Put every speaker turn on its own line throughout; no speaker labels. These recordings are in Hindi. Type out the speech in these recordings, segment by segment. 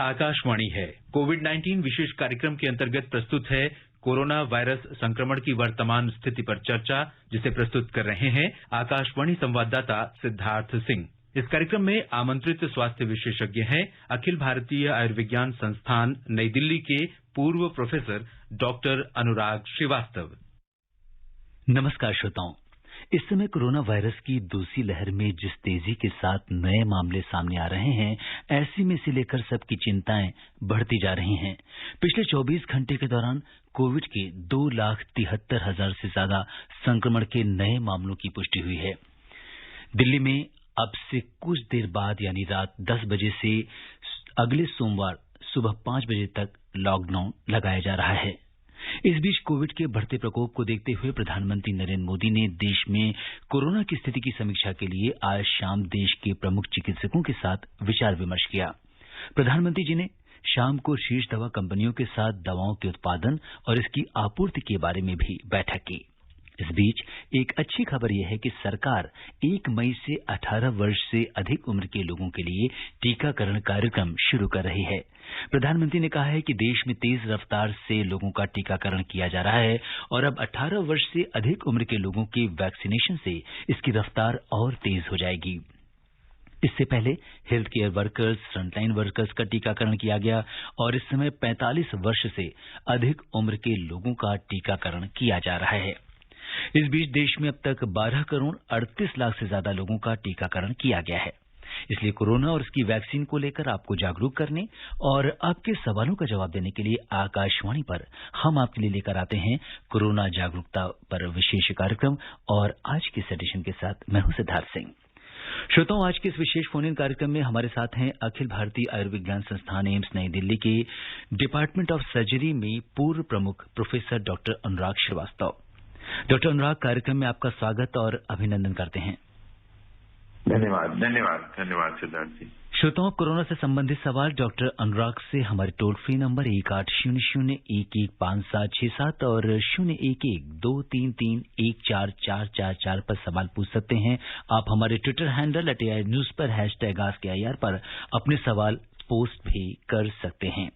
आकाशवाणी है। कोविड-19 विशेष कार्यक्रम के अंतर्गत प्रस्तुत है कोरोना वायरस संक्रमण की वर्तमान स्थिति पर चर्चा, जिसे प्रस्तुत कर रहे हैं आकाशवाणी संवाददाता सिद्धार्थ सिंह। इस कार्यक्रम में आमंत्रित स्वास्थ्य विशेषज्ञ हैं अखिल भारतीय आयुर्विज्ञान संस्थान नई दिल्ली के पूर्व प्रोफेसर डॉक्टर अनुराग श्रीवास्तव।
नमस्कार श्रोताओं, इस समय कोरोना वायरस की दूसरी लहर में जिस तेजी के साथ नए मामले सामने आ रहे हैं, ऐसी में से लेकर सबकी चिंताएं बढ़ती जा रही हैं। पिछले 24 घंटे के दौरान कोविड के 2,73,000 से ज्यादा संक्रमण के नए मामलों की पुष्टि हुई है। दिल्ली में अब से कुछ देर बाद यानी रात 10 बजे से अगले सोमवार सुबह 5 बजे तक लॉकडाउन लगाया जा रहा है। इस बीच कोविड के बढ़ते प्रकोप को देखते हुए प्रधानमंत्री नरेंद्र मोदी ने देश में कोरोना की स्थिति की समीक्षा के लिए आज शाम देश के प्रमुख चिकित्सकों के साथ विचार विमर्श किया। प्रधानमंत्री जी ने शाम को शीर्ष दवा कंपनियों के साथ दवाओं के उत्पादन और इसकी आपूर्ति के बारे में भी बैठक की। इस बीच एक अच्छी खबर यह है कि सरकार 1 मई से 18 वर्ष से अधिक उम्र के लोगों के लिए टीकाकरण कार्यक्रम शुरू कर रही है। प्रधानमंत्री ने कहा है कि देश में तेज रफ्तार से लोगों का टीकाकरण किया जा रहा है और अब 18 वर्ष से अधिक उम्र के लोगों के वैक्सीनेशन से इसकी रफ्तार और तेज हो जाएगी। इससे पहले health care workers, frontline workers का टीकाकरण किया गया और इस समय 45 वर्ष से अधिक उम्र के लोगों का टीकाकरण किया जा रहा है। इस बीच देश में अब तक 12 करोड़ 38 लाख से ज्यादा लोगों का टीकाकरण किया गया है। इसलिए कोरोना और इसकी वैक्सीन को लेकर आपको जागरूक करने और आपके सवालों का जवाब देने के लिए आकाशवाणी पर हम आपके लिए लेकर आते हैं कोरोना जागरूकता पर विशेष कार्यक्रम। और आज के इस एडिशन के साथ मैं हूं सिद्धार्थ सिंह। श्रोताओं, आज के इस विशेष फोन इन कार्यक्रम में हमारे साथ हैं अखिल भारतीय आयुर्विज्ञान संस्थान एम्स नई दिल्ली के डिपार्टमेंट ऑफ सर्जरी में पूर्व प्रमुख प्रोफेसर डॉक्टर अनुराग श्रीवास्तव। डॉक्टर अनुराग, कार्यक्रम में आपका स्वागत और अभिनंदन करते हैं।
धन्यवाद सिद्धार्थ जी।
श्रोताओं, कोरोना से संबंधित सवाल डॉक्टर अनुराग से हमारे टोल फ्री नंबर 1800-115767 और 011-233-14444 पर सवाल पूछ सकते हैं। आप हमारे ट्विटर हैंडल @AIRNews पर #AskAIR पर अपने सवाल पोस्ट भी कर सकते हैं।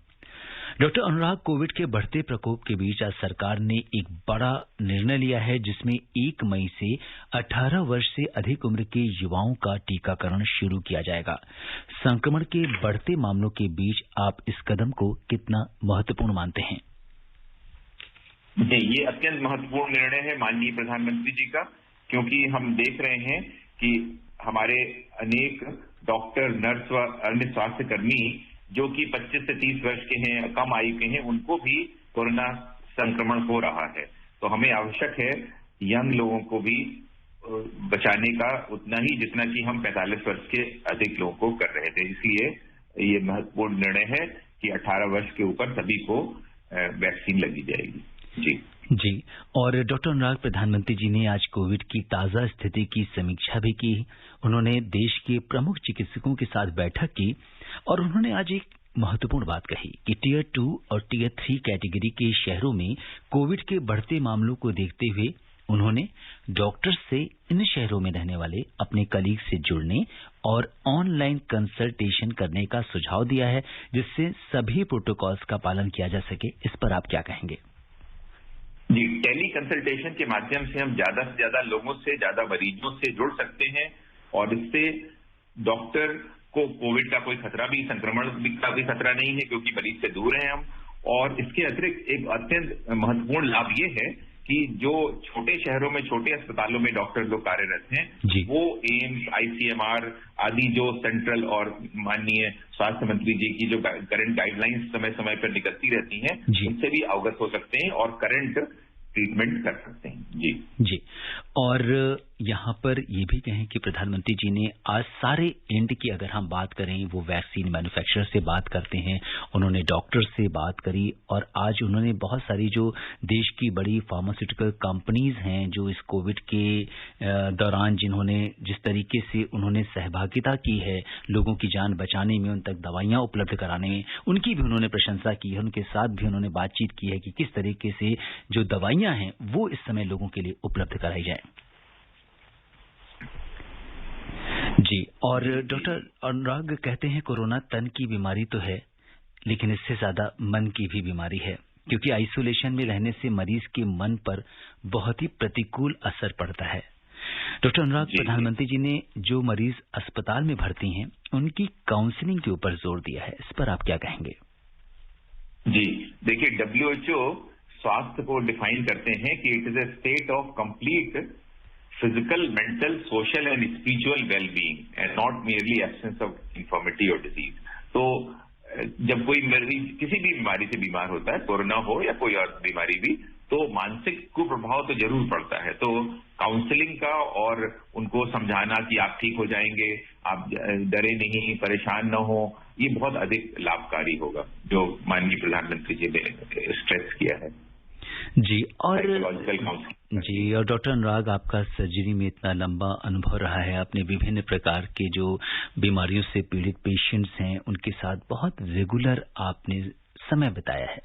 डॉक्टर अनुराग, कोविड के बढ़ते प्रकोप के बीच आज सरकार ने एक बड़ा निर्णय लिया है, जिसमें 1 मई से 18 वर्ष से अधिक उम्र के युवाओं का टीकाकरण शुरू किया जाएगा। संक्रमण के बढ़ते मामलों के बीच आप इस कदम को कितना महत्वपूर्ण मानते हैं?
ये अत्यंत महत्वपूर्ण निर्णय है माननीय प्रधानमंत्री जी का, क्योंकि हम देख रहे हैं कि हमारे अनेक डॉक्टर, नर्स व अन्य स्वास्थ्य कर्मी जो कि 25 से 30 वर्ष के हैं, कम आयु के हैं, उनको भी कोरोना संक्रमण हो रहा है। तो हमें आवश्यक है यंग लोगों को भी बचाने का उतना ही जितना कि हम 45 वर्ष के अधिक लोगों को कर रहे थे। इसलिए ये महत्वपूर्ण निर्णय है कि 18 वर्ष के ऊपर सभी को वैक्सीन लगी जाएगी।
जी। और डॉक्टर अनुराग, प्रधानमंत्री जी ने आज कोविड की ताजा स्थिति की समीक्षा भी की। उन्होंने देश के प्रमुख चिकित्सकों के साथ बैठक की और उन्होंने आज एक महत्वपूर्ण बात कही कि टियर 2 और टियर 3 कैटेगरी के शहरों में कोविड के बढ़ते मामलों को देखते हुए उन्होंने डॉक्टर्स से इन शहरों में रहने वाले अपने कलीग से जुड़ने और ऑनलाइन कंसल्टेशन करने का सुझाव दिया है, जिससे सभी प्रोटोकॉल्स का पालन किया जा सके। इस पर आप क्या कहेंगे?
जी, टेली कंसल्टेशन के माध्यम से हम ज्यादा से ज्यादा लोगों से, ज्यादा मरीजों से जुड़ सकते हैं और इससे डॉक्टर को कोविड का कोई खतरा भी, संक्रमण का भी खतरा नहीं है, क्योंकि मरीज से दूर हैं हम। और इसके अतिरिक्त एक अत्यंत महत्वपूर्ण लाभ ये है कि जो छोटे शहरों में, छोटे अस्पतालों में डॉक्टर लोग कार्यरत हैं, वो एम्स, ICMR आदि जो सेंट्रल और माननीय स्वास्थ्य मंत्री जी की जो करंट गाइडलाइंस समय समय पर निकलती रहती हैं, उनसे भी अवगत हो सकते हैं और करंट ट्रीटमेंट कर सकते हैं। जी।
और यहाँ पर ये भी कहें कि प्रधानमंत्री जी ने आज सारे एंड की अगर हम बात करें, वो वैक्सीन मैन्युफैक्चरर से बात करते हैं, उन्होंने डॉक्टर से बात करी और आज उन्होंने बहुत सारी जो देश की बड़ी फार्मास्यूटिकल कंपनीज हैं जो इस कोविड के दौरान जिन्होंने जिस तरीके से उन्होंने सहभागिता की है लोगों की जान बचाने में, उन तक दवाइयां उपलब्ध कराने में, उनकी भी उन्होंने प्रशंसा की है। उनके साथ भी उन्होंने बातचीत की है कि किस तरीके से जो दवाइयां हैं वो इस समय लोगों के लिए उपलब्ध कराई जाए। जी। और डॉक्टर अनुराग कहते हैं कोरोना तन की बीमारी तो है, लेकिन इससे ज्यादा मन की भी बीमारी है, क्योंकि आइसोलेशन में रहने से मरीज के मन पर बहुत ही प्रतिकूल असर पड़ता है। डॉक्टर अनुराग, प्रधानमंत्री जी ने जो मरीज अस्पताल में भर्ती हैं उनकी काउंसलिंग के ऊपर जोर दिया है, इस पर आप क्या कहेंगे?
जी देखिए, WHO स्वास्थ्य को डिफाइन करते हैं कि it is a state of complete physical, mental, social and spiritual wellbeing and not merely absence of infirmity और डिजीज। तो जब कोई मरीज किसी भी बीमारी से बीमार होता है, कोरोना हो या कोई और बीमारी भी, तो मानसिक कुप्रभाव तो जरूर पड़ता है। तो काउंसलिंग का और उनको समझाना कि आप ठीक हो जाएंगे, आप डरे नहीं, परेशान न हो, ये बहुत अधिक लाभकारी होगा, जो माननीय प्रधानमंत्री जी ने स्ट्रेस किया है।
जी और डॉक्टर अनुराग, आपका सर्जरी में इतना लंबा अनुभव रहा है, आपने विभिन्न प्रकार के जो बीमारियों से पीड़ित पेशेंट्स हैं उनके साथ बहुत रेगुलर आपने समय बताया है।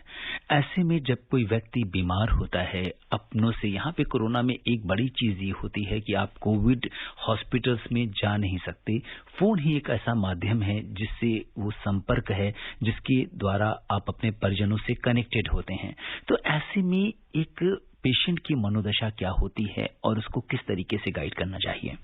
ऐसे में जब कोई व्यक्ति बीमार होता है अपनों से, यहाँ पे कोरोना में एक बड़ी चीज ये होती है कि आप कोविड हॉस्पिटल्स में जा नहीं सकते, फोन ही एक ऐसा माध्यम है जिससे वो संपर्क है जिसके द्वारा आप अपने परिजनों से कनेक्टेड होते हैं। तो ऐसे में एक पेशेंट की मनोदशा क्या होती है और उसको किस तरीके से गाइड करना चाहिए?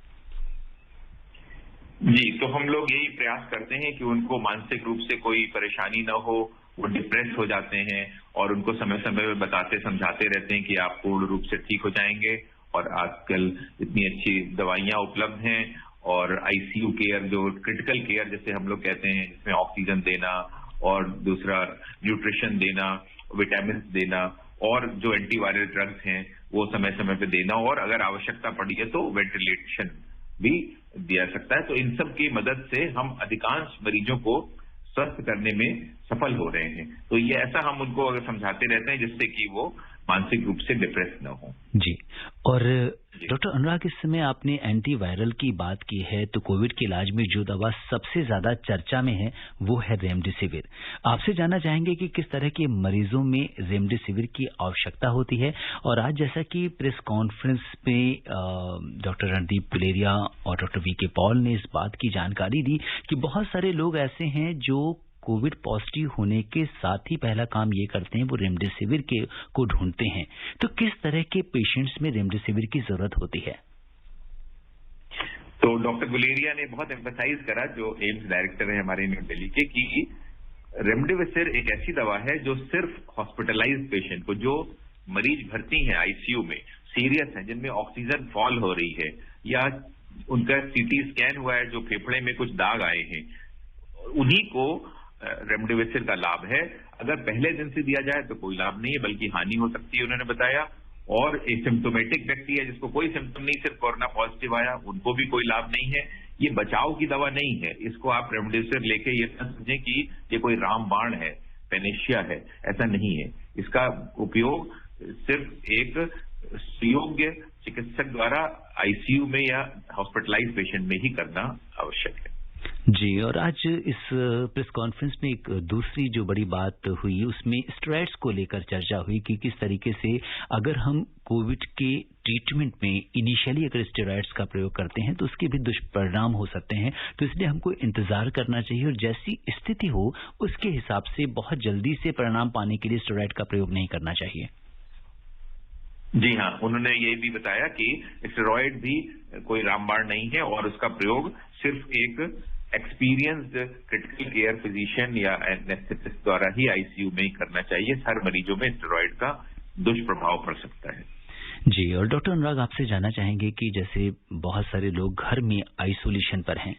जी, तो हम लोग यही प्रयास करते हैं कि उनको मानसिक रूप से कोई परेशानी न हो, वो डिप्रेस हो जाते हैं, और उनको समय समय पर बताते समझाते रहते हैं कि आप पूर्ण रूप से ठीक हो जाएंगे। और आजकल इतनी अच्छी दवाइयां उपलब्ध हैं, और आईसीयू केयर, जो क्रिटिकल केयर जैसे हम लोग कहते हैं, जिसमें ऑक्सीजन देना और दूसरा न्यूट्रिशन देना, विटामिन देना, और जो एंटीवायरल ड्रग्स हैं वो समय समय पे देना, और अगर आवश्यकता पड़ी है तो वेंटिलेशन भी दिया सकता है। तो इन सब की मदद से हम अधिकांश मरीजों को स्वस्थ करने में सफल हो रहे हैं। तो ये ऐसा हम उनको अगर समझाते रहते हैं जिससे कि वो मानसिक रूप से डिप्रेस न हो।
जी, और डॉक्टर अनुराग, इस समय आपने एंटीवायरल की बात की है, तो कोविड के इलाज में जो दवा सबसे ज्यादा चर्चा में है वो है रेमडेसिविर। आपसे जानना चाहेंगे कि किस तरह के मरीजों में रेमडेसिविर की आवश्यकता होती है। और आज जैसा कि प्रेस कॉन्फ्रेंस में डॉक्टर रणदीप गुलेरिया और डॉक्टर वीके पॉल ने इस बात की जानकारी दी कि बहुत सारे लोग ऐसे हैं जो कोविड पॉजिटिव होने के साथ ही पहला काम ये करते हैं वो रेमडेसिविर को ढूंढते हैं। तो किस तरह के पेशेंट्स में रेमडेसिविर की जरूरत होती है?
तो डॉक्टर गुलेरिया ने बहुत एम्फसाइज करा, जो एम्स डायरेक्टर है हमारे न्यू दिल्ली के, कि रेमडेसिविर एक ऐसी दवा है जो सिर्फ हॉस्पिटलाइज्ड पेशेंट को, जो मरीज भर्ती हैं आईसीयू में, सीरियस है, जिनमें ऑक्सीजन फॉल हो रही है, या उनका सीटी स्कैन हुआ है जो फेफड़े में कुछ दाग आए हैं, उन्हीं को रेमडेसिविर का लाभ है। अगर पहले दिन से दिया जाए तो कोई लाभ नहीं है, बल्कि हानि हो सकती है, उन्होंने बताया। और एसिम्प्टोमेटिक व्यक्ति है जिसको कोई सिम्टम नहीं, सिर्फ कोरोना पॉजिटिव आया, उनको भी कोई लाभ नहीं है। ये बचाव की दवा नहीं है। इसको आप रेमडेसिविर लेके ये न समझें कि ये कोई रामबाण है, पेनेशिया है, ऐसा नहीं है। इसका उपयोग सिर्फ एक सुयोग्य चिकित्सक द्वारा आईसीयू में या हॉस्पिटलाइज्ड पेशेंट में ही करना आवश्यक है।
जी, और आज इस प्रेस कॉन्फ्रेंस में एक दूसरी जो बड़ी बात हुई, उसमें स्टेरॉइड्स को लेकर चर्चा हुई कि किस तरीके से अगर हम कोविड के ट्रीटमेंट में इनिशियली अगर स्टेरॉइड्स का प्रयोग करते हैं तो उसके भी दुष्परिणाम हो सकते हैं। तो इसलिए हमको इंतजार करना चाहिए और जैसी स्थिति हो उसके हिसाब से बहुत जल्दी से परिणाम पाने के लिए स्टेरॉइड का प्रयोग नहीं करना चाहिए।
जी हाँ, उन्होंने ये भी बताया कि स्टेरॉइड भी कोई रामबाण नहीं है, और उसका प्रयोग सिर्फ एक एक्सपीरियंस्ड क्रिटिकल केयर फिजिशियन या एनेस्थेटिस्ट द्वारा ही आईसीयू में ही करना चाहिए। हर मरीजों में स्टेरॉइड का दुष्प्रभाव पड़ सकता है।
जी, और डॉक्टर अनुराग, आपसे जानना चाहेंगे कि जैसे बहुत सारे लोग घर में आइसोलेशन पर हैं,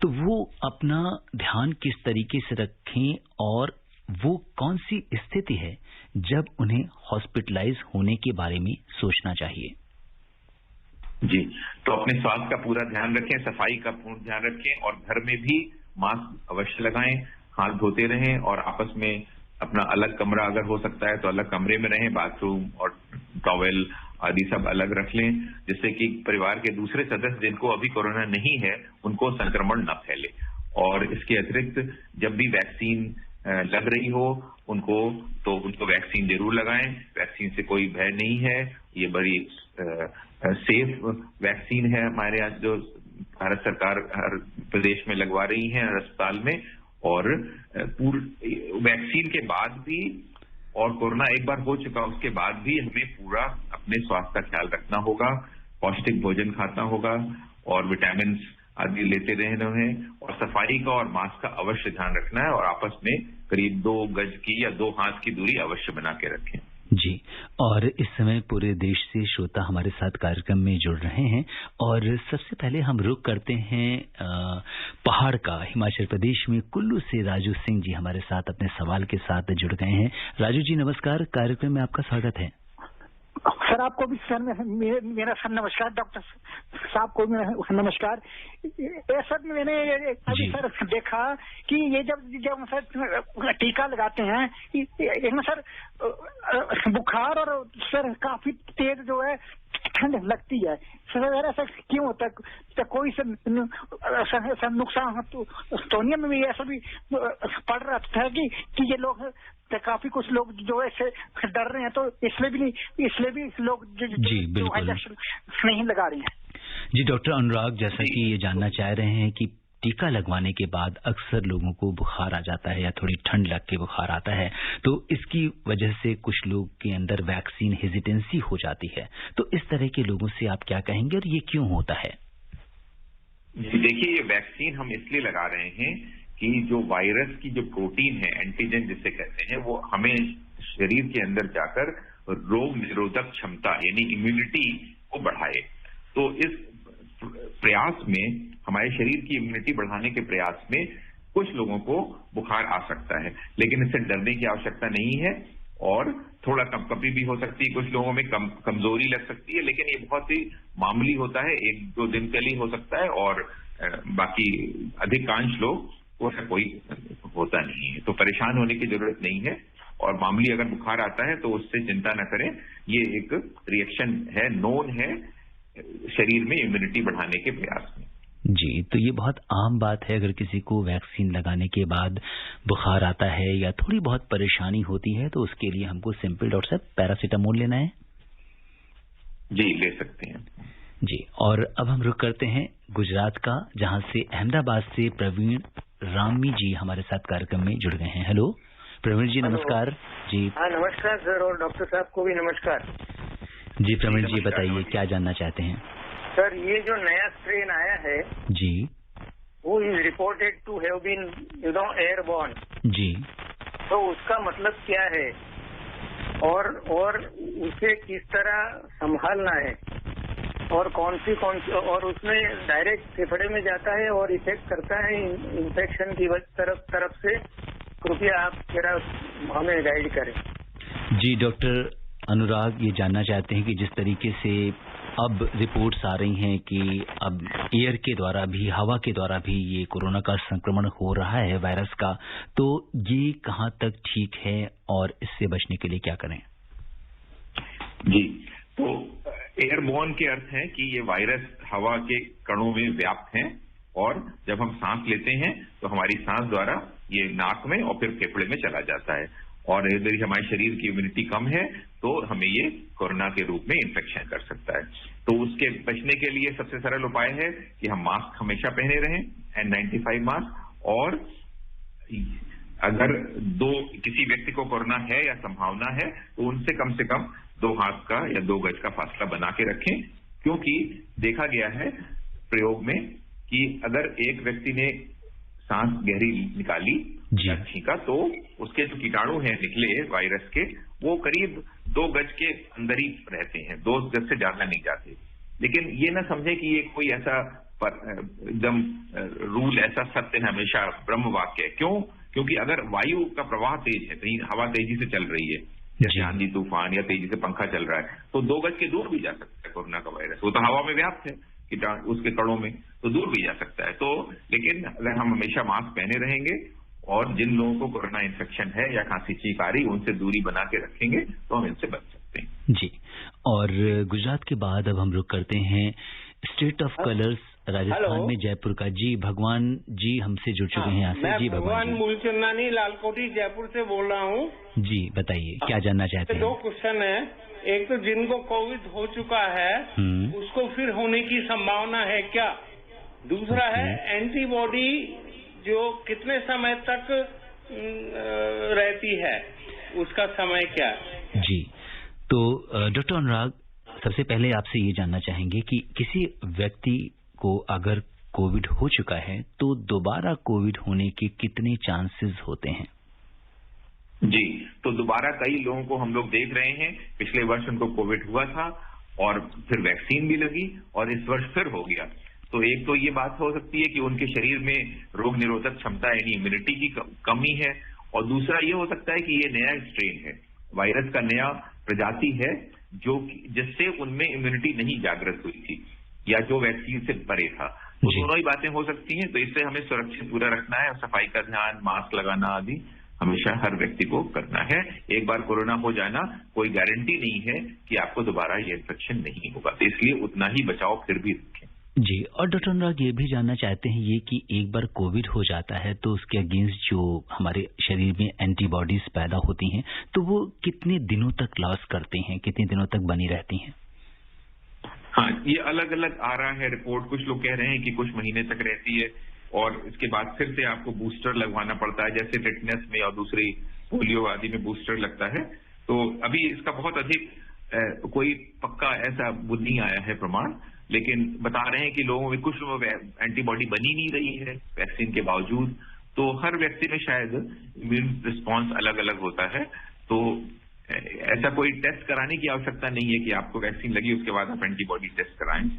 तो वो अपना ध्यान किस तरीके से रखें और वो कौन सी स्थिति है जब उन्हें हॉस्पिटलाइज होने के बारे में सोचना चाहिए?
जी, तो अपने स्वास्थ्य का पूरा ध्यान रखें, सफाई का पूर्ण ध्यान रखें, और घर में भी मास्क अवश्य लगाएं, हाथ धोते रहें, और आपस में अपना अलग कमरा अगर हो सकता है तो अलग कमरे में रहें, बाथरूम और टॉवेल आदि सब अलग रख लें, जिससे कि परिवार के दूसरे सदस्य जिनको अभी कोरोना नहीं है उनको संक्रमण न फैले। और इसके अतिरिक्त जब भी वैक्सीन लग रही हो उनको वैक्सीन जरूर लगाएं। वैक्सीन से कोई भय नहीं है, ये बड़ी सेफ वैक्सीन है हमारे यहाँ, जो भारत सरकार हर प्रदेश में लगवा रही है, हर अस्पताल में, और वैक्सीन के बाद भी और कोरोना एक बार हो चुका उसके बाद भी हमें पूरा अपने स्वास्थ्य का ख्याल रखना होगा, पौष्टिक भोजन खाना होगा और विटामिन आदि लेते रहना है और सफाई का और मास्क का अवश्य ध्यान रखना है और आपस में करीब 2 गज की या 2 हाथ की दूरी अवश्य बना के रखें।
जी, और इस समय पूरे देश से श्रोता हमारे साथ कार्यक्रम में जुड़ रहे हैं और सबसे पहले हम रुख करते हैं पहाड़ का। हिमाचल प्रदेश में कुल्लू से राजू सिंह जी हमारे साथ अपने सवाल के साथ जुड़ गए हैं। राजू जी नमस्कार, कार्यक्रम में आपका स्वागत है।
सर आपको भी सर मेरा सर नमस्कार, डॉक्टर साहब को नमस्कार। सर मैंने अभी सर देखा कि ये जब सर टीका लगाते हैं इसमें सर बुखार और सर काफी तेज जो है ठंड लगती है। सर ऐसा क्यों होता है? कोई सर नुकसान तो में भी ऐसा भी पड़ रहा था कि ये लोग काफी कुछ लोग जो ऐसे डर रहे हैं तो इसलिए भी लोग
जी बिल्कुल
नहीं लगा रहे हैं।
जी डॉक्टर अनुराग, जैसा कि ये जानना चाह रहे हैं कि टीका लगवाने के बाद अक्सर लोगों को बुखार आ जाता है या थोड़ी ठंड लग के बुखार आता है, तो इसकी वजह से कुछ लोग के अंदर वैक्सीन हेजिटेंसी हो जाती है, तो इस तरह के लोगों से आप क्या कहेंगे और ये क्यों होता है?
देखिए, ये वैक्सीन हम इसलिए लगा रहे हैं कि जो वायरस की जो प्रोटीन है, एंटीजन जिसे कहते हैं, वो हमें शरीर के अंदर जाकर रोग निरोधक क्षमता यानी इम्यूनिटी को बढ़ाए। तो इस प्रयास में, हमारे शरीर की इम्यूनिटी बढ़ाने के प्रयास में कुछ लोगों को बुखार आ सकता है, लेकिन इससे डरने की आवश्यकता नहीं है और थोड़ा कंपकपी भी हो सकती है, कुछ लोगों में कमजोरी लग सकती है, लेकिन ये बहुत ही मामूली होता है, 1-2 दिन के लिए हो सकता है और बाकी अधिकांश लोग वो कोई होता नहीं है, तो परेशान होने की जरूरत नहीं है। और मामूली अगर बुखार आता है तो उससे चिंता न करें, ये एक रिएक्शन है, नोन है शरीर में इम्यूनिटी बढ़ाने के प्रयास में।
जी, तो ये बहुत आम बात है, अगर किसी को वैक्सीन लगाने के बाद बुखार आता है या थोड़ी बहुत परेशानी होती है तो उसके लिए हमको सिंपल डॉक्टर साहब पैरासीटामोल लेना है?
जी, ले सकते हैं।
जी, और अब हम रुख करते हैं गुजरात का, जहां से अहमदाबाद से प्रवीण रामी जी हमारे साथ कार्यक्रम में जुड़ गए हैं। हेलो प्रवीण जी, नमस्कार जी।
हाँ नमस्कार सर, और डॉक्टर साहब को भी नमस्कार
जी। प्रवीण जी बताइए, क्या जानना चाहते हैं?
सर, ये जो नया स्ट्रेन आया है
जी,
वो is reported to have been airborne जी, तो उसका मतलब क्या है और उसे किस तरह संभालना है और कौन सी और उसमें डायरेक्ट फेफड़े में जाता है और इफेक्ट करता है इन्फेक्शन की तरफ से? कृपया आप जरा हमें गाइड करें।
जी डॉक्टर अनुराग, ये जानना चाहते हैं कि जिस तरीके से अब रिपोर्ट्स आ रही हैं कि अब एयर के द्वारा भी, हवा के द्वारा भी ये कोरोना का संक्रमण हो रहा है वायरस का, तो ये कहाँ तक ठीक है और इससे बचने के लिए क्या करें?
जी, तो एयरबोर्न के अर्थ है कि ये वायरस हवा के कणों में व्याप्त हैं और जब हम सांस लेते हैं तो हमारी सांस द्वारा ये नाक में और फिर फेफड़े में चला जाता है और यदि हमारे शरीर की इम्यूनिटी कम है तो हमें ये कोरोना के रूप में इन्फेक्शन कर सकता है। तो उसके बचने के लिए सबसे सरल उपाय है कि हम मास्क हमेशा पहने रहें, N95 मास्क, और अगर किसी व्यक्ति को कोरोना है या संभावना है तो उनसे कम 2 हाथ का या 2 गज का फासला बना के रखें, क्योंकि देखा गया है प्रयोग में कि अगर एक व्यक्ति ने सांस गहरी निकाली या छींका तो उसके जो कीटाणु हैं निकले वायरस के, वो करीब 2 गज के अंदर ही रहते हैं, 2 गज से ज्यादा नहीं जाते। लेकिन ये ना समझे कि ये कोई ऐसा एकदम रूल, ऐसा सत्य है हमेशा ब्रह्म वाक्य है। क्यों? क्योंकि अगर वायु का प्रवाह तेज है, कहीं हवा तेजी से चल रही है, जैसे आंधी तूफान या तेजी से पंखा चल रहा है, तो 2 गज के दूर भी जा सकता है कोरोना का वायरस। वो तो हवा में व्याप्त है उसके कणों में, तो दूर भी जा सकता है। तो लेकिन अगर हम हमेशा मास्क पहने रहेंगे और जिन लोगों को कोरोना इन्फेक्शन है या खांसी छींक आ रही, उनसे दूरी बना के रखेंगे तो हम इनसे बच सकते हैं।
जी, और गुजरात के बाद अब हम रुक करते हैं स्टेट ऑफ कलर्स राजस्थान में, जयपुर का। जी भगवान जी हमसे जुड़ चुके हैं यहाँ से। जी भगवान
मूलचंदानी लालकोटी जयपुर से बोल रहा हूँ।
जी बताइए, क्या जानना चाहते हैं?
2 क्वेश्चन है। एक तो जिनको कोविड हो चुका है उसको फिर होने की संभावना है क्या? दूसरा है एंटीबॉडी जो कितने समय तक रहती है, उसका समय क्या है?
जी, तो डॉक्टर अनुराग, सबसे पहले आपसे ये जानना चाहेंगे कि किसी व्यक्ति को अगर कोविड हो चुका है तो दोबारा कोविड होने के कितने चांसेस होते हैं?
जी, तो दोबारा कई लोगों को हम लोग देख रहे हैं। पिछले वर्ष उनको कोविड हुआ था और फिर वैक्सीन भी लगी और इस वर्ष फिर हो गया। तो एक तो ये बात हो सकती है कि उनके शरीर में रोग निरोधक क्षमता यानी इम्यूनिटी की कमी है, और दूसरा ये हो सकता है कि ये नया स्ट्रेन है, वायरस का नया प्रजाति है जो जिससे उनमें इम्यूनिटी नहीं जागृत हुई थी या जो वैक्सीन से परे था। तो दोनों ही बातें हो सकती हैं। तो इससे हमें सुरक्षित पूरा रखना है और सफाई का ध्यान, मास्क लगाना आदि हमेशा हर व्यक्ति को करना है। एक बार कोरोना हो जाना कोई गारंटी नहीं है कि आपको दोबारा ये इन्फेक्शन नहीं होगा, तो इसलिए उतना ही बचाव फिर भी रखें।
जी, और डॉक्टर अनुराग ये भी जानना चाहते हैं ये कि एक बार कोविड हो जाता है तो उसके अगेंस्ट जो हमारे शरीर में एंटीबॉडीज पैदा होती हैं तो वो कितने दिनों तक लॉस करते हैं, कितने दिनों तक बनी रहती हैं?
हाँ, ये अलग अलग आ रहा है रिपोर्ट। कुछ लोग कह रहे हैं कि कुछ महीने तक रहती है और इसके बाद फिर से आपको बूस्टर लगवाना पड़ता है, जैसे टेटनस में और दूसरी पोलियो आदि में बूस्टर लगता है। तो अभी इसका बहुत अधिक कोई पक्का ऐसा नहीं आया है प्रमाण, लेकिन बता रहे हैं कि लोगों में कुछ लोगों में एंटीबॉडी बनी नहीं रही है वैक्सीन के बावजूद। तो हर व्यक्ति में शायद इम्यून रिस्पॉन्स अलग अलग होता है। तो ऐसा कोई टेस्ट कराने की आवश्यकता नहीं है कि आपको वैक्सीन लगी उसके बाद आप एंटीबॉडी टेस्ट कराएं।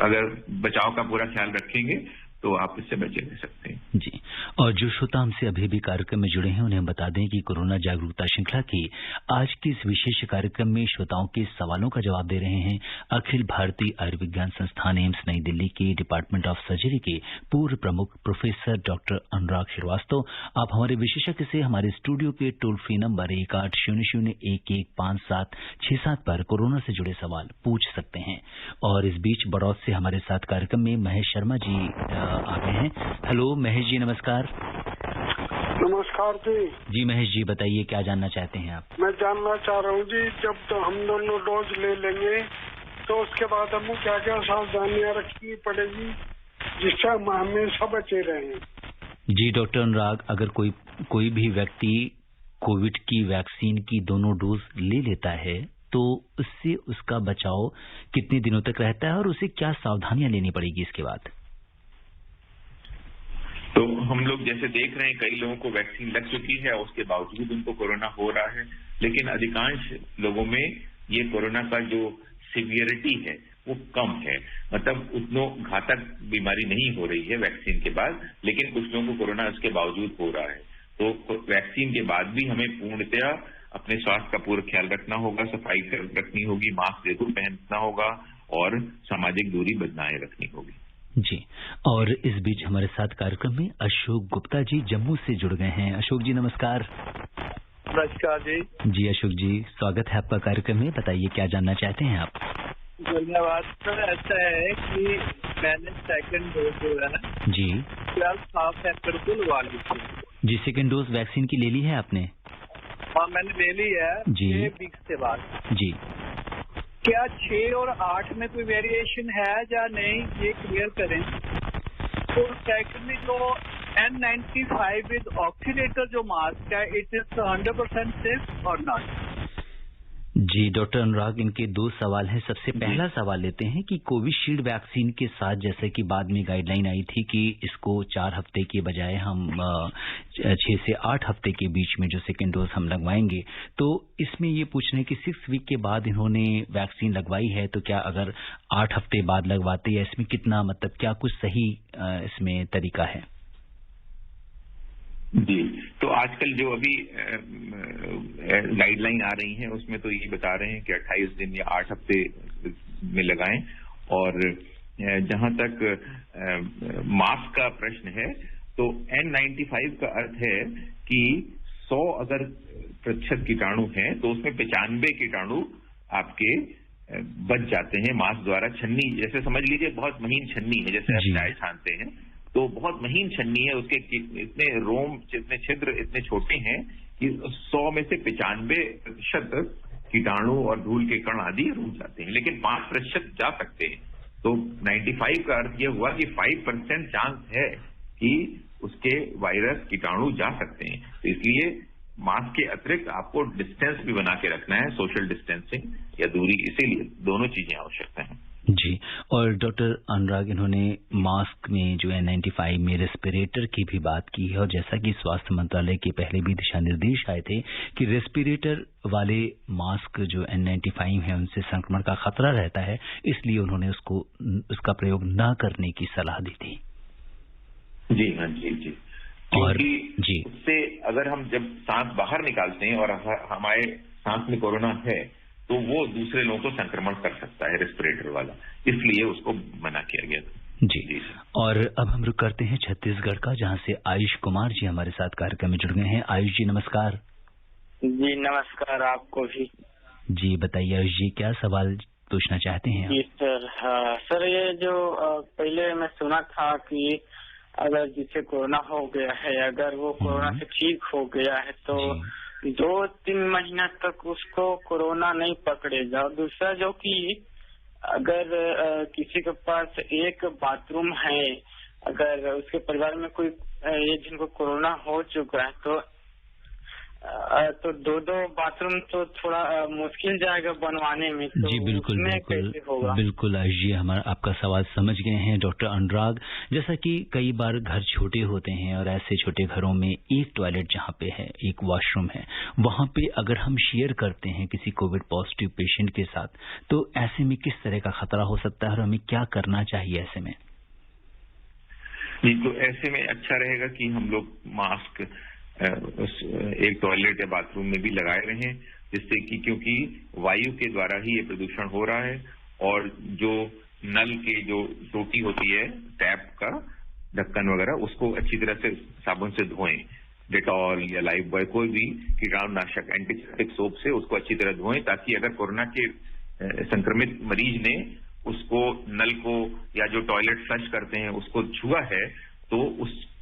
अगर बचाव का पूरा ख्याल रखेंगे तो आप इससे बचे रह सकते हैं।
जी, और जो श्रोता हमसे अभी भी कार्यक्रम में जुड़े हैं उन्हें बता दें कि कोरोना जागरूकता श्रृंखला की आज के इस विशेष कार्यक्रम में श्रोताओं के सवालों का जवाब दे रहे हैं अखिल भारतीय आयुर्विज्ञान संस्थान एम्स नई दिल्ली के डिपार्टमेंट ऑफ सर्जरी के पूर्व प्रमुख प्रोफेसर डॉक्टर अनुराग श्रीवास्तव। आप हमारे विशेषज्ञ से हमारे स्टूडियो के टोल फ्री नंबर 1800-115767 पर कोरोना से जुड़े सवाल पूछ सकते हैं। और इस बीच बड़ौद से हमारे साथ कार्यक्रम में महेश शर्मा जी आ गए हैं। हेलो महेश जी, नमस्कार।
नमस्कार जी।
जी महेश जी, बताइए क्या जानना चाहते हैं आप?
मैं जानना चाह रहा हूँ जी, जब तो हम दोनों डोज ले लेंगे तो उसके बाद हमें क्या क्या सावधानियां रखनी पड़ेगी जिससे हम हमेशा बचे रहें?
जी डॉक्टर अनुराग, अगर कोई भी व्यक्ति कोविड की वैक्सीन की दोनों डोज ले लेता है तो उससे उसका बचाव कितने दिनों तक रहता है और उसे क्या सावधानियां लेनी पड़ेगी इसके बाद?
तो हम लोग जैसे देख रहे हैं कई लोगों को वैक्सीन लग चुकी है और उसके बावजूद उनको कोरोना हो रहा है, लेकिन अधिकांश लोगों में ये कोरोना का जो सीवियरिटी है वो कम है, मतलब उतनो घातक बीमारी नहीं हो रही है वैक्सीन के बाद, लेकिन कुछ लोगों को कोरोना उसके बावजूद हो रहा है। तो वैक्सीन के बाद भी हमें पूर्णतया अपने स्वास्थ्य का पूरा ख्याल रखना होगा, सफाई रखनी होगी, मास्क जरूर पहनना होगा और सामाजिक दूरी बनाए रखनी होगी।
जी, और इस बीच हमारे साथ कार्यक्रम में अशोक गुप्ता जी जम्मू से जुड़ गए हैं। अशोक जी नमस्कार।
नमस्कार जी।
जी अशोक जी, स्वागत है आपका कार्यक्रम में, बताइए क्या जानना चाहते हैं आप?
धन्यवाद सर। ऐसा है कि मैंने सेकंड डोज जो है
जी
12 अप्रैल को लगवा ली थी।
जी, सेकंड डोज वैक्सीन की ले ली है आपने?
हाँ मैंने ले ली है
जी
6 वीक से बाद।
जी,
क्या 6 और 8 में कोई वेरिएशन है या नहीं, ये क्लियर करें। तो सेकंडली जो N95 विद ऑक्सीडेटर जो मास्क है, इट इज 100% सेफ और नॉट?
जी डॉक्टर अनुराग, इनके दो सवाल हैं। सबसे पहला सवाल लेते हैं कि कोविशील्ड वैक्सीन के साथ जैसे कि बाद में गाइडलाइन आई थी कि इसको 4 हफ्ते के बजाय हम 6 से 8 हफ्ते के बीच में जो सेकेंड डोज हम लगवाएंगे, तो इसमें ये पूछ रहे हैं कि 6 वीक के बाद इन्होंने वैक्सीन लगवाई है तो क्या अगर 8 हफ्ते बाद लगवाते हैं इसमें कितना, मतलब क्या कुछ सही इसमें तरीका है?
जी, तो आजकल जो अभी गाइडलाइन आ रही हैं उसमें तो ये बता रहे हैं कि 28 दिन या 8 हफ्ते में लगाएं। और जहां तक मास्क का प्रश्न है तो N95 का अर्थ है कि 100 अगर प्रतिशत कीटाणु हैं तो उसमें 95 कीटाणु आपके बच जाते हैं मास्क द्वारा। छन्नी जैसे समझ लीजिए, बहुत महीन छन्नी है, जैसे आप चाय छानते हैं तो बहुत महीन छन्नी है, उसके इतने रोम, इतने छिद्र इतने छोटे हैं कि 100 में से 95% कीटाणु और धूल के कण आदि रुक जाते हैं, लेकिन 5% जा सकते हैं। तो 95 का अर्थ यह हुआ कि 5% चांस है कि उसके वायरस कीटाणु जा सकते हैं। तो इसलिए मास्क के अतिरिक्त आपको डिस्टेंस भी बना के रखना है, सोशल डिस्टेंसिंग या दूरी, इसीलिए दोनों चीजें आवश्यकता है।
जी, और डॉक्टर अनुराग, इन्होंने मास्क में जो N95 में रेस्पिरेटर की भी बात की है, और जैसा कि स्वास्थ्य मंत्रालय के पहले भी दिशा निर्देश आए थे कि रेस्पिरेटर वाले मास्क जो N95 है उनसे संक्रमण का खतरा रहता है, इसलिए उन्होंने उसका प्रयोग न करने की सलाह दी थी।
जी हाँ, जी।
और
जी, उससे अगर हम जब सांस बाहर निकालते हैं और हमारे सांस में कोरोना है तो वो दूसरे लोगों को संक्रमण कर सकता है, रेस्पिरेटर वाला, इसलिए उसको मना किया गया था।
जी। और अब हम रुक करते हैं छत्तीसगढ़ का, जहां से आयुष कुमार जी हमारे साथ कार्यक्रम में जुड़ गए हैं। आयुष जी नमस्कार।
जी नमस्कार आपको भी।
जी बताइए आयुष जी, क्या सवाल पूछना चाहते हैं?
जी सर, सर ये जो पहले मैं सुना था कि अगर जिसे कोरोना हो गया है, अगर वो कोरोना से ठीक हो गया है तो 2-3 महीना तक उसको कोरोना नहीं पकड़ेगा। और दूसरा जो कि अगर किसी के पास एक बाथरूम है, अगर उसके परिवार में कोई ये जिनको कोरोना हो चुका है तो 2-2 बाथरूम तो थोड़ा मुश्किल जाएगा बनवाने में। तो
जी बिल्कुल
कैसे होगा?
बिल्कुल आयुष जी, आपका सवाल समझ गए हैं डॉक्टर अनुराग। जैसा कि कई बार घर छोटे होते हैं और ऐसे छोटे घरों में एक टॉयलेट जहाँ पे है, एक वॉशरूम है, वहाँ पे अगर हम शेयर करते हैं किसी कोविड पॉजिटिव पेशेंट के साथ, तो ऐसे में किस तरह का खतरा हो सकता है और हमें क्या करना चाहिए ऐसे में?
जी, तो ऐसे में अच्छा रहेगा कि हम लोग मास्क एक टॉयलेट या बाथरूम में भी लगाए रहें, जिससे कि क्योंकि वायु के द्वारा ही ये प्रदूषण हो रहा है, और जो नल के जो टोटी होती है, टैप का ढक्कन वगैरह, उसको अच्छी तरह से साबुन से धोएं, डेटॉल या लाइफ बॉय, कोई भी कीटाणुनाशक एंटीसेप्टिक सोप से उसको अच्छी तरह धोएं, ताकि अगर कोरोना के संक्रमित मरीज ने उसको नल को या जो टॉयलेट फ्लश करते हैं उसको छुआ है तो उससे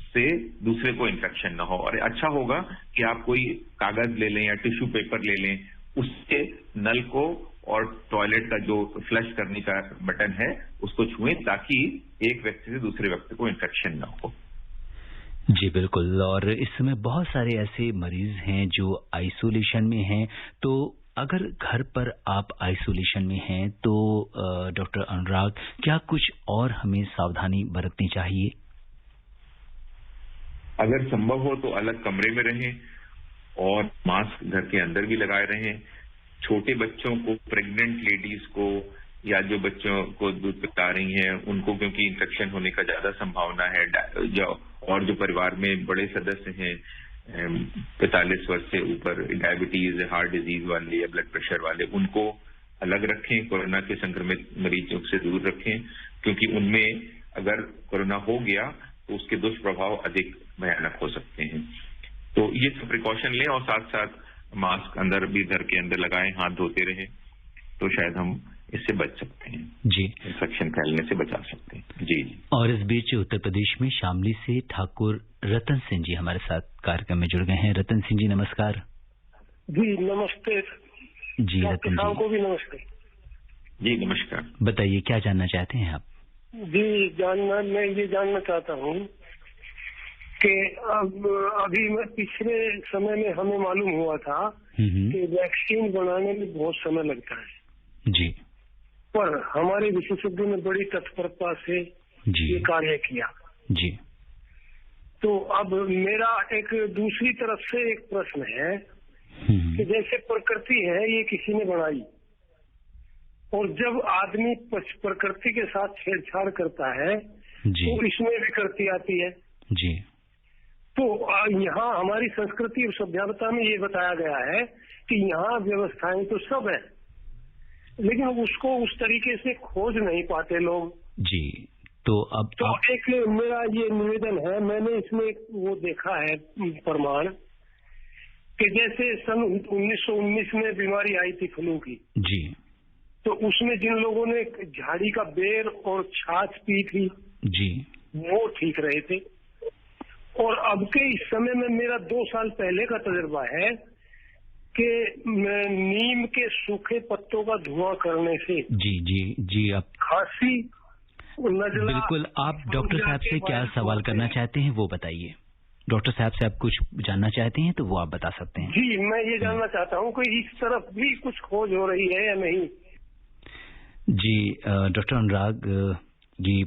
दूसरे को इन्फेक्शन ना हो। और अच्छा होगा कि आप कोई कागज ले लें या टिश्यू पेपर ले लें, उससे नल को और टॉयलेट का जो फ्लश करने का बटन है उसको छुएं, ताकि एक व्यक्ति से दूसरे व्यक्ति को इन्फेक्शन ना हो।
जी बिल्कुल। और इस समय बहुत सारे ऐसे मरीज हैं जो आइसोलेशन में हैं, तो अगर घर पर आप आइसोलेशन में हैं तो डॉक्टर अनुराग, क्या कुछ और हमें सावधानी बरतनी चाहिए?
अगर संभव हो तो अलग कमरे में रहें और मास्क घर के अंदर भी लगाए रहें। छोटे बच्चों को, प्रेग्नेंट लेडीज को, या जो बच्चों को दूध पिला रही हैं उनको, क्योंकि इन्फेक्शन होने का ज्यादा संभावना है, और जो परिवार में बड़े सदस्य हैं 45 वर्ष से ऊपर, डायबिटीज, हार्ट डिजीज वाले या ब्लड प्रेशर वाले, उनको अलग रखें, कोरोना के संक्रमित मरीजों से दूर रखें, क्योंकि उनमें अगर कोरोना हो गया तो उसके दुष्प्रभाव अधिक भयानक हो सकते हैं। तो ये सब प्रिकॉशन लें, और साथ साथ मास्क अंदर भी घर के अंदर लगाएं, हाथ धोते रहें, तो शायद हम इससे बच सकते हैं,
जी,
इन्फेक्शन फैलने से बचा सकते हैं। जी।
और इस बीच उत्तर प्रदेश में शामली से ठाकुर रतन सिंह जी हमारे साथ कार्यक्रम में जुड़ गए हैं। रतन सिंह जी नमस्कार।
जी नमस्ते।
जी रतन जी
को भी नमस्ते।
जी नमस्कार।
बताइए क्या जानना चाहते हैं आप?
जी मैं ये जानना चाहता हूँ कि अभी पिछले समय में हमें मालूम हुआ था कि वैक्सीन बनाने में बहुत समय लगता है
जी,
पर हमारे विशेषज्ञों ने बड़ी तत्परता से ये कार्य किया
जी।
तो अब मेरा एक दूसरी तरफ से एक प्रश्न है कि जैसे प्रकृति है ये किसी ने बनाई, और जब आदमी प्रकृति के साथ छेड़छाड़ करता है तो इसमें विकृति आती है
जी।
तो यहाँ हमारी संस्कृति और सभ्यता में ये बताया गया है कि यहाँ व्यवस्थाएं तो सब है, लेकिन उसको उस तरीके से खोज नहीं पाते लोग जी।
तो अब
एक मेरा ये निवेदन है, मैंने इसमें वो देखा है प्रमाण कि जैसे सन 1919 में बीमारी आई थी फ्लू की
जी,
तो उसमें जिन लोगों ने झाड़ी का बेर और छाछ पी थी
जी,
वो ठीक रहे थे। और अब के इस समय में मेरा 2 साल पहले का तजुर्बा है कि नीम के सूखे पत्तों का धुआं करने से
जी जी जी, आप
खांसी नजला।
बिल्कुल, आप डॉक्टर साहब से क्या सवाल करना चाहते हैं वो बताइए। डॉक्टर साहब से आप कुछ जानना चाहते हैं तो वो आप बता सकते हैं।
जी, मैं ये जानना चाहता हूँ कि इस तरफ भी कुछ खोज हो रही है या नहीं।
जी डॉक्टर अनुराग, ये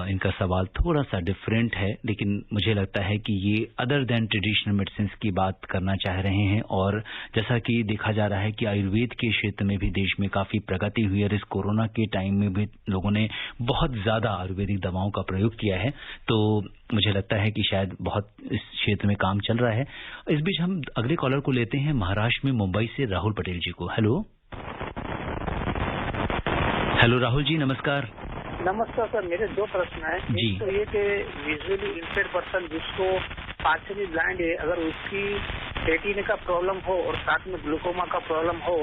इनका सवाल थोड़ा सा डिफरेंट है, लेकिन मुझे लगता है कि ये अदर देन ट्रेडिशनल मेडिसिन की बात करना चाह रहे हैं। और जैसा कि देखा जा रहा है कि आयुर्वेद के क्षेत्र में भी देश में काफी प्रगति हुई है और इस कोरोना के टाइम में भी लोगों ने बहुत ज्यादा आयुर्वेदिक दवाओं का प्रयोग किया है, तो मुझे लगता है कि शायद बहुत इस क्षेत्र में काम चल रहा है। इस बीच हम अगले कॉलर को लेते हैं महाराष्ट्र में मुंबई से राहुल पटेल जी को। हेलो राहुल जी, नमस्कार।
नमस्कार सर, मेरे दो प्रश्न हैं। एक तो ये कि विजुअली इम्पेयर्ड पर्सन जिसको पार्शियली ब्लाइंड है, अगर उसकी रेटिना का प्रॉब्लम हो और साथ में ग्लूकोमा का प्रॉब्लम हो,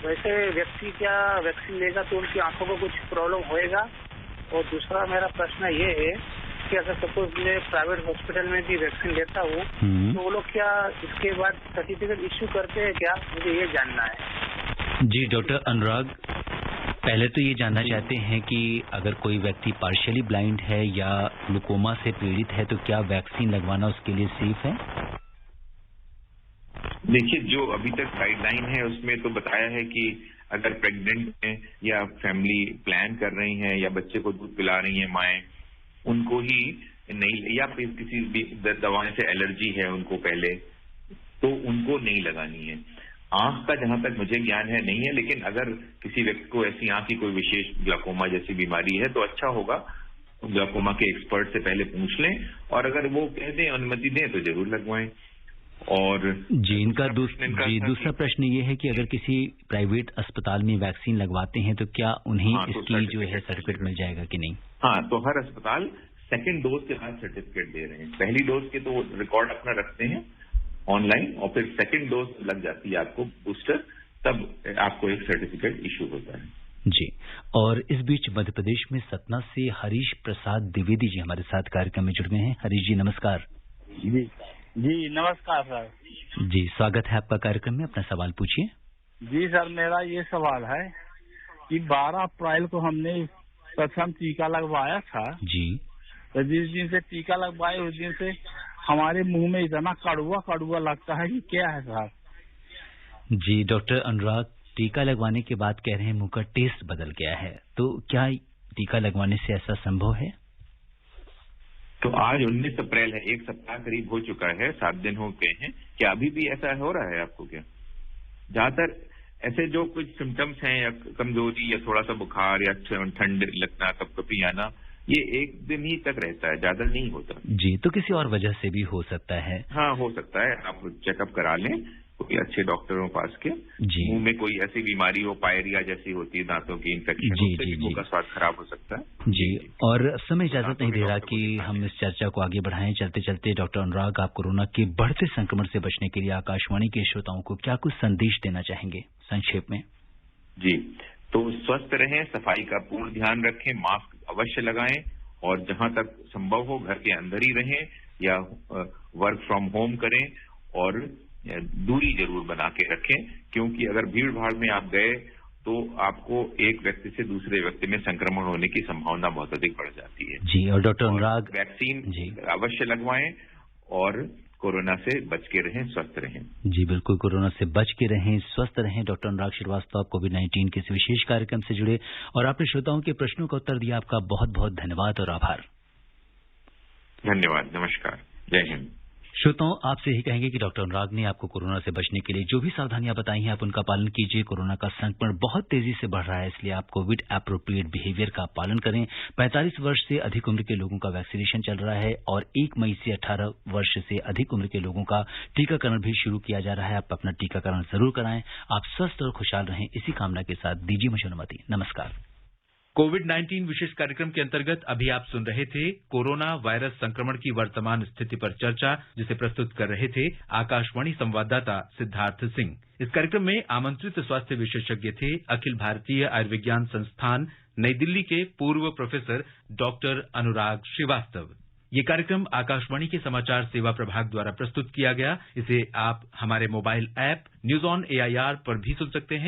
वैसे व्यक्ति क्या वैक्सीन लेगा तो उनकी आंखों को कुछ प्रॉब्लम होएगा? और दूसरा मेरा प्रश्न ये है कि अगर सपोज मैं प्राइवेट हॉस्पिटल में भी वैक्सीन लेता हूँ तो वो लोग क्या इसके बाद सर्टिफिकेट इश्यू करते हैं क्या? मुझे ये जानना है।
जी डॉक्टर अनुराग, पहले तो ये जानना चाहते हैं कि अगर कोई व्यक्ति पार्शियली ब्लाइंड है या ग्लूकोमा से पीड़ित है तो क्या वैक्सीन लगवाना उसके लिए सेफ है?
देखिए, जो अभी तक गाइडलाइन है उसमें तो बताया है कि अगर प्रेग्नेंट हैं या फैमिली प्लान कर रही हैं या बच्चे को दूध पिला रही हैं माएं, उनको ही नहीं, या फिर किसी भी दवाएं से एलर्जी है उनको पहले, तो उनको नहीं लगानी है। आंख का जहां तक मुझे ज्ञान है नहीं है, लेकिन अगर किसी व्यक्ति को ऐसी आंख की कोई विशेष ग्लाकोमा जैसी बीमारी है तो अच्छा होगा ग्लाकोमा के एक्सपर्ट से पहले पूछ लें, और अगर वो कह दें, अनुमति दें तो जरूर लगवाएं। और
जी, इनका दूसरा प्रश्न ये है कि अगर किसी प्राइवेट अस्पताल में वैक्सीन लगवाते हैं तो क्या उन्हें इसकी जो है सर्टिफिकेट मिल जाएगा कि नहीं?
हाँ, तो हर अस्पताल सेकेंड डोज के बाद सर्टिफिकेट दे रहे हैं। पहली डोज के तो रिकॉर्ड अपना रखते हैं ऑनलाइन, और फिर सेकंड डोज लग जाती है आपको बूस्टर, तब आपको एक सर्टिफिकेट इशू होता है।
जी, और इस बीच मध्य प्रदेश में सतना से हरीश प्रसाद द्विवेदी जी हमारे साथ कार्यक्रम में जुड़ गए हैं। हरीश जी नमस्कार।
जी नमस्कार सर।
जी, स्वागत है आपका कार्यक्रम में, अपना सवाल पूछिए।
जी सर, मेरा ये सवाल है कि 12 अप्रैल को हमने प्रथम टीका लगवाया था
जी,
तो जिस दिन से टीका लगवाए उस दिन से हमारे मुंह में इतना कड़वा लगता है कि क्या है साहब?
जी डॉक्टर अनुराग, टीका लगवाने के बाद कह रहे हैं मुंह का टेस्ट बदल गया है, तो क्या टीका लगवाने से ऐसा संभव है?
तो आज 19 अप्रैल है, एक सप्ताह करीब हो चुका है, 7 दिन हो गए हैं। क्या अभी भी ऐसा हो रहा है आपको? क्या ज्यादातर ऐसे जो कुछ सिम्टम्स हैं या कमजोरी या थोड़ा सा बुखार या ठंड लगना, कपकपी आना, ये एक दिन ही तक रहता है, ज्यादा नहीं होता।
जी, तो किसी और वजह से भी हो सकता है?
हाँ, हो सकता है। आप चेकअप करा लें कोई अच्छे डॉक्टरों के पास के। मुंह में कोई ऐसी बीमारी हो, पायरिया जैसी होती है, दांतों की इन्फेक्शन, उससे मुंह का स्वाद खराब हो सकता है।
जी, और समय इजाजत नहीं दे रहा कि हम इस चर्चा को आगे बढ़ाएं। चलते चलते डॉक्टर अनुराग, आप कोरोना के बढ़ते संक्रमण से बचने के लिए आकाशवाणी के श्रोताओं को क्या कुछ संदेश देना चाहेंगे संक्षेप में?
जी, तो स्वस्थ रहें, सफाई का पूर्ण ध्यान रखें, मास्क अवश्य लगाएं, और जहां तक संभव हो घर के अंदर ही रहें या वर्क फ्रॉम होम करें, और दूरी जरूर बना के रखें, क्योंकि अगर भीड़ भाड़ में आप गए तो आपको एक व्यक्ति से दूसरे व्यक्ति में संक्रमण होने की संभावना बहुत अधिक बढ़ जाती है।
जी, और डॉक्टर अनुराग,
वैक्सीन अवश्य लगवाएं और कोरोना से बच के रहें, स्वस्थ रहें।
जी बिल्कुल, कोरोना से बच के रहें, स्वस्थ रहें। डॉक्टर अनुराग श्रीवास्तव कोविड-19 के इस विशेष कार्यक्रम से जुड़े और आपने श्रोताओं के प्रश्नों का उत्तर दिया, आपका बहुत बहुत धन्यवाद और आभार।
धन्यवाद, नमस्कार, जय हिंद।
श्रोताओं, आपसे यही कहेंगे कि डॉक्टर अनुराग ने आपको कोरोना से बचने के लिए जो भी सावधानियां बताई हैं आप उनका पालन कीजिए। कोरोना का संक्रमण बहुत तेजी से बढ़ रहा है, इसलिए आप कोविड एप्रोप्रिएट बिहेवियर का पालन करें। 45 वर्ष से अधिक उम्र के लोगों का वैक्सीनेशन चल रहा है और 1 मई से 18 वर्ष से अधिक उम्र के लोगों का टीकाकरण भी शुरू किया जा रहा है। आप अपना टीकाकरण जरूर कराएं। आप स्वस्थ और खुशहाल रहें, इसी कामना के साथ दीजिए मुझे अनुमति। नमस्कार।
कोविड-19 विशेष कार्यक्रम के अंतर्गत अभी आप सुन रहे थे कोरोना वायरस संक्रमण की वर्तमान स्थिति पर चर्चा, जिसे प्रस्तुत कर रहे थे आकाशवाणी संवाददाता सिद्धार्थ सिंह। इस कार्यक्रम में आमंत्रित स्वास्थ्य विशेषज्ञ थे अखिल भारतीय आयुर्विज्ञान संस्थान नई दिल्ली के पूर्व प्रोफेसर डॉक्टर अनुराग श्रीवास्तव। ये कार्यक्रम आकाशवाणी के समाचार सेवा प्रभाग द्वारा प्रस्तुत किया गया। इसे आप हमारे mobile app news on AIR पर भी सुन सकते हैं।